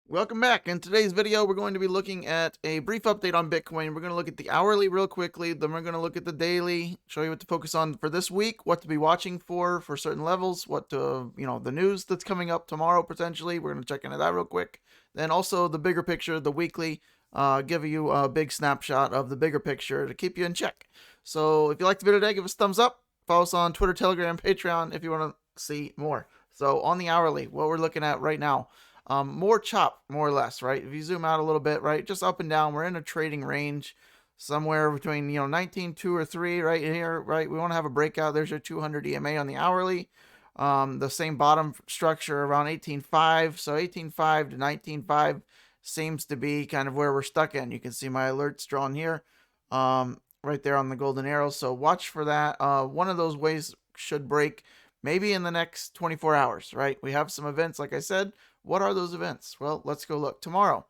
Welcome back. In today's video, we're going to be looking at a brief update on Bitcoin. We're going to look at the hourly real quickly, then we're going to look at the daily, show you what to focus on for this week, what to be watching for certain levels, what to, the news that's coming up tomorrow potentially. We're going to check into that real quick. Then also the bigger picture, the weekly, give you a big snapshot of the bigger picture to keep you in check. So if you like the video today, give us a thumbs up. Follow us on Twitter, Telegram, Patreon if you want to see more. So on the hourly, what we're looking at right now, more chop, more or less, right? If you zoom out a little bit, right, just up and down, we're in a trading range somewhere between 19.2 or 3 right here, right? We want to have a breakout. There's your 200 EMA on the hourly. The same bottom structure around 18.5, so 18.5 to 19.5 seems to be kind of where we're stuck in. You can see my alerts drawn here, right there on the golden arrow. So watch for that. One of those ways should break maybe in the next 24 hours, right? We have some events, like I said. What are those events? Well, let's go look. Tomorrow,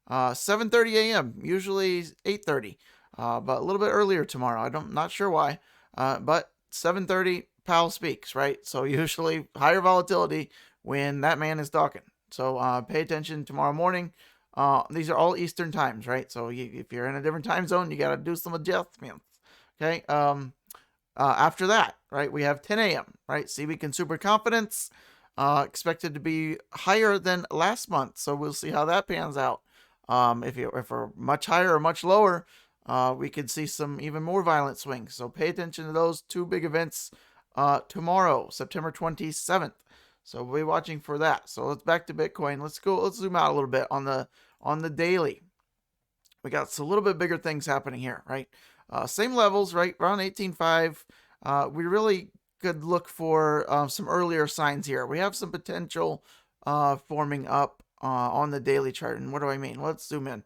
7:30 a.m., usually 8:30, but a little bit earlier tomorrow. I'm not sure why, but 7:30, Powell speaks, right? So usually higher volatility when that man is talking. So pay attention tomorrow morning. These are all Eastern times, right? So if you're in a different time zone, you got to do some adjustments. Okay. After that, right, we have 10 a.m., right? CB Consumer Confidence expected to be higher than last month. So we'll see how that pans out. If we're much higher or much lower, we could see some even more violent swings. So pay attention to those two big events tomorrow, September 27th. So we'll be watching for that. So let's back to Bitcoin. Let's zoom out a little bit on the daily. We got a little bit bigger things happening here, right? Same levels, right? Around 18.5. We really could look for some earlier signs here. We have some potential forming up on the daily chart. And what do I mean? Let's zoom in.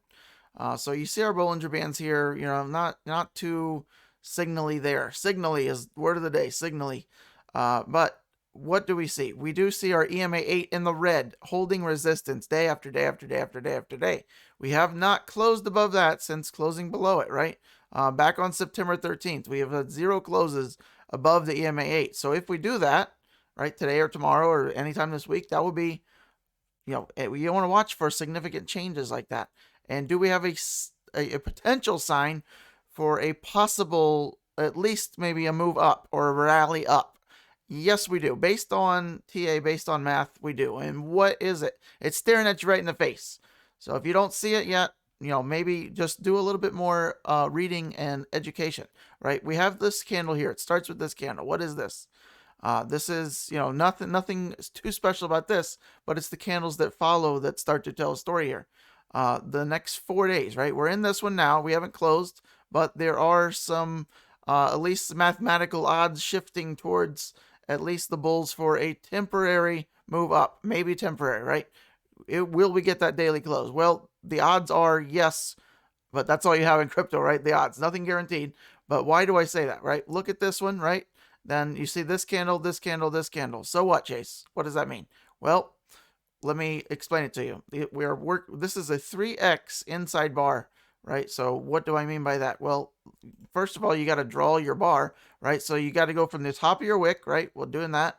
So you see our Bollinger Bands here, not too signally there. Signally is word of the day, signally. But what do we see? We do see our EMA 8 in the red, holding resistance day after day after day after day after day. We have not closed above that since closing below it, right? Back on September 13th, we have had 0 closes above the EMA 8. So if we do that, right, today or tomorrow or anytime this week, that will be, you want to watch for significant changes like that. And do we have a potential sign for a possible, at least maybe a move up or a rally up? Yes, we do. Based on TA, based on math, we do. And what is it? It's staring at you right in the face. So if you don't see it yet, maybe just do a little bit more reading and education, right? We have this candle here. It starts with this candle. What is this? This is, nothing too special about this, but it's the candles that follow that start to tell a story here. The next 4 days, right? We're in this one now. We haven't closed, but there are some, at least mathematical odds shifting towards at least the bulls for a temporary move up, maybe temporary, right? Will we get that daily close? Well, the odds are yes, but that's all you have in crypto, right? The odds, nothing guaranteed. But why do I say that, right? Look at this one, right? Then you see this candle, this candle, this candle. So what, Chase? What does that mean? Well, let me explain it to you. This is a 3x inside bar, right? So what do I mean by that? Well, first of all, you got to draw your bar, right? So you got to go from the top of your wick, right? Well, doing that,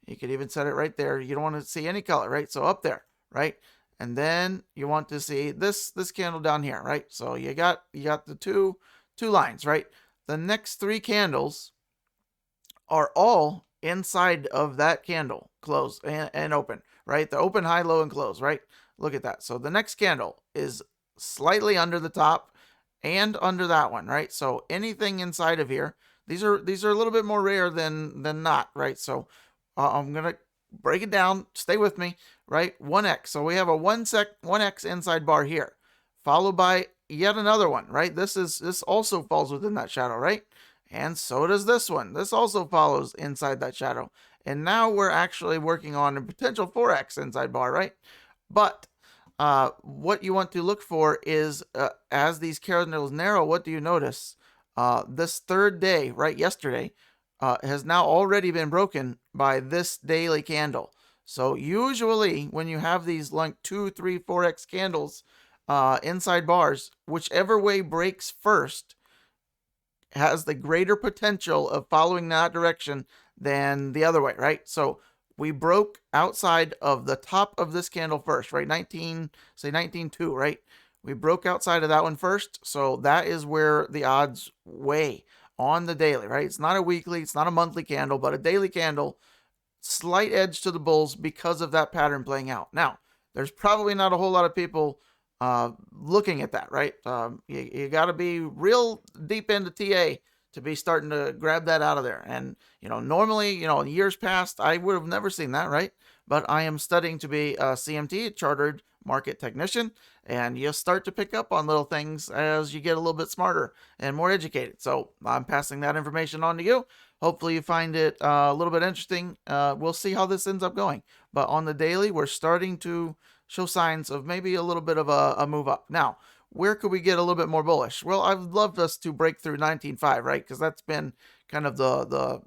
you could even set it right there. You don't want to see any color, right? So up there, right? And then you want to see this candle down here, right? So you got the two lines, right? The next 3 candles are all inside of that candle, close and open, right? The open, high, low, and close, right? Look at that. So the next candle is slightly under the top and under that one, right? So anything inside of here, these are a little bit more rare than not, right? So I'm gonna break it down. Stay with me, right? 1x. So we have a 1x inside bar here, followed by yet another one, right? This also falls within that shadow, right? And so does this one. This also follows inside that shadow. And now we're actually working on a potential 4x inside bar, right? But what you want to look for is as these candles narrow, what do you notice? This third day, right, yesterday, has now already been broken by this daily candle. So usually when you have these like 2, 3, 4x candles inside bars, whichever way breaks first has the greater potential of following that direction than the other way, right? So we broke outside of the top of this candle first, right? 19.2, right? We broke outside of that one first. So that is where the odds weigh on the daily, right? It's not a weekly, it's not a monthly candle, but a daily candle, slight edge to the bulls because of that pattern playing out. Now, there's probably not a whole lot of people looking at that, right? You got to be real deep into TA to be starting to grab that out of there. And, normally, in years past, I would have never seen that, right? But I am studying to be a CMT, Chartered Market Technician, and you start to pick up on little things as you get a little bit smarter and more educated. So I'm passing that information on to you. Hopefully you find it a little bit interesting. We'll see how this ends up going. But on the daily, we're starting to show signs of maybe a little bit of a move up. Now, where could we get a little bit more bullish? Well, I'd love us to break through 19.5, right? Because that's been kind of the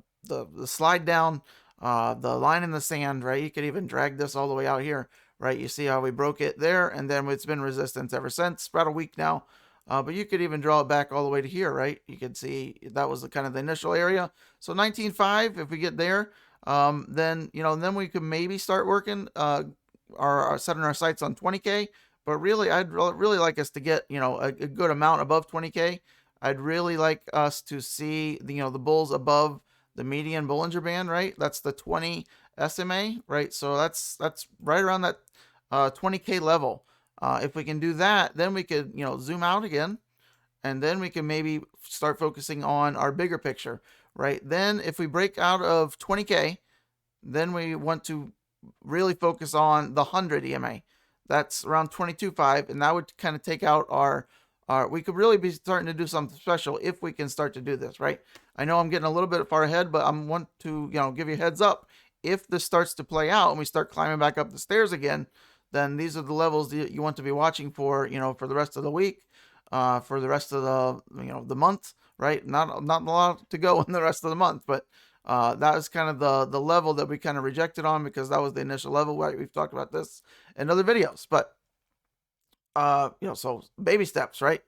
slide down, the line in the sand, right? You could even drag this all the way out here, right? You see how we broke it there, and then it's been resistance ever since, about a week now. But you could even draw it back all the way to here, right? You could see that was kind of the initial area. So 19.5, if we get there, then then we could maybe start working our setting our sights on 20K. But really, I'd really like us to get a good amount above 20K. I'd really like us to see the bulls above the median Bollinger Band, right? That's the 20 SMA, right? So that's right around that 20K level. If we can do that, then we could zoom out again, and then we can maybe start focusing on our bigger picture, right? Then if we break out of 20K, then we want to really focus on the 100 EMA. That's around 22.5, and that would kind of take out our we could really be starting to do something special if we can start to do this, right? I know I'm getting a little bit far ahead, but I want to give you a heads up. If this starts to play out and we start climbing back up the stairs again, then these are the levels that you want to be watching for, for the rest of the week, for the rest of the month, right? Not a lot to go in the rest of the month, but that was kind of the level that we kind of rejected on, because that was the initial level. Right? We've talked about this in other videos, but so baby steps, right?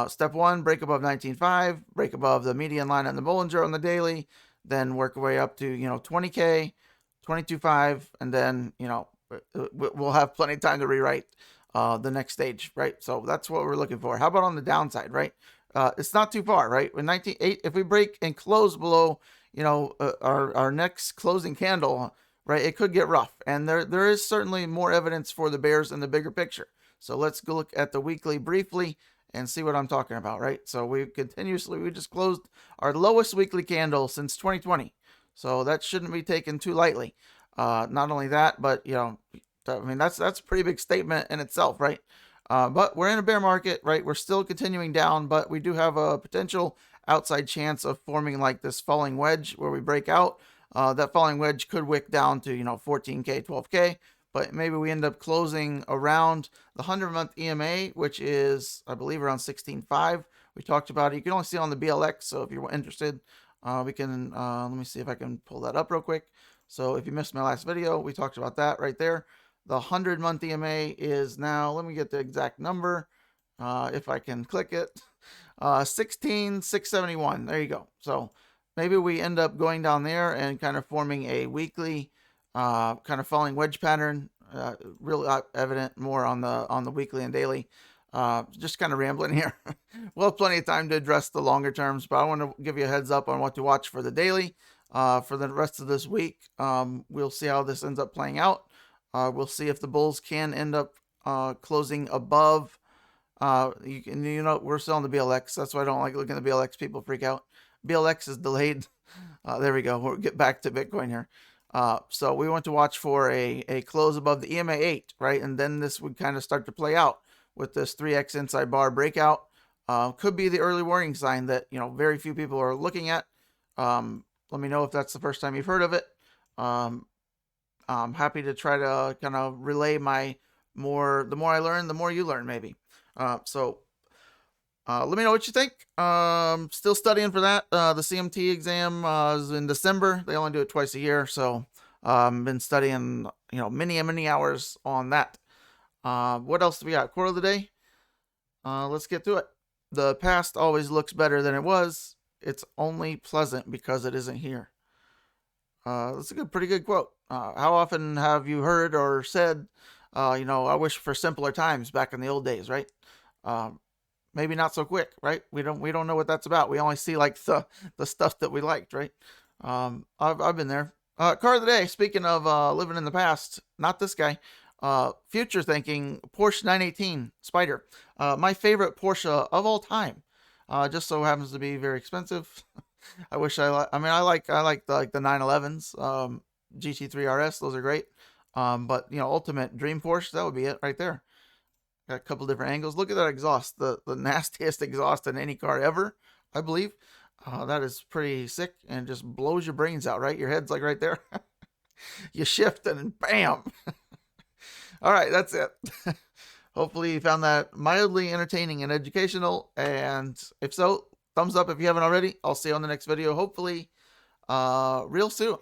Step one, break above 19.5, break above the median line on the Bollinger on the daily, then work our way up to 20K, 22.5, and then we'll have plenty of time to rewrite the next stage, right? So that's what we're looking for. How about on the downside, right? It's not too far, right? With 19.8, if we break and close below our next closing candle, right, it could get rough. And there is certainly more evidence for the bears in the bigger picture. So let's go look at the weekly briefly and see what I'm talking about, right? So we just closed our lowest weekly candle since 2020. So that shouldn't be taken too lightly. Not only that, but that's a pretty big statement in itself, right? But we're in a bear market, right? We're still continuing down, but we do have a potential outside chance of forming like this falling wedge where we break out. That falling wedge could wick down to 14K, 12K. But maybe we end up closing around the 100-month EMA, which is, I believe, around 16.5. We talked about it. You can only see it on the BLX, so if you're interested, we can, let me see if I can pull that up real quick. So if you missed my last video, we talked about that right there. The 100-month EMA is now, let me get the exact number, if I can click it, 16,671. There you go. So maybe we end up going down there and kind of forming a weekly kind of falling wedge pattern, really evident more on the weekly and daily. Just kind of rambling here. We'll have plenty of time to address the longer terms, but I want to give you a heads up on what to watch for the daily. For the rest of this week, we'll see how this ends up playing out. We'll see if the bulls can end up closing above. We're still on the BLX. That's why I don't like looking at the BLX. People freak out. BLX is delayed. There we go. We'll get back to Bitcoin here. So we want to watch for a close above the EMA 8, right? And then this would kind of start to play out with this 3x inside bar breakout. Could be the early warning sign that, very few people are looking at. Let me know if that's the first time you've heard of it. I'm happy to try to kind of relay the more I learn, the more you learn, maybe. So let me know what you think. Still studying for that. The CMT exam is in December. They only do it twice a year, so been studying many hours on that. What else do we got? Quote of the day. Let's get to it. The past always looks better than it was. It's only pleasant because it isn't here. That's a pretty good quote. How often have you heard or said, I wish for simpler times back in the old days, right? Um, Maybe not so quick, right? We don't know what that's about. We only see like the stuff that we liked, right? I've been there. Car of the day. Speaking of living in the past, not this guy. Future thinking. Porsche 918 Spider. My favorite Porsche of all time. Just so happens to be very expensive. I wish I like. I mean, I like the 911s. GT3 RS. Those are great. But ultimate dream Porsche. That would be it right there. Got a couple different angles. Look at that exhaust. The nastiest exhaust in any car ever, I believe. That is pretty sick and just blows your brains out, right? Your head's like right there. You shift and bam. All right, that's it. Hopefully you found that mildly entertaining and educational. And if so, thumbs up if you haven't already. I'll see you on the next video, hopefully real soon.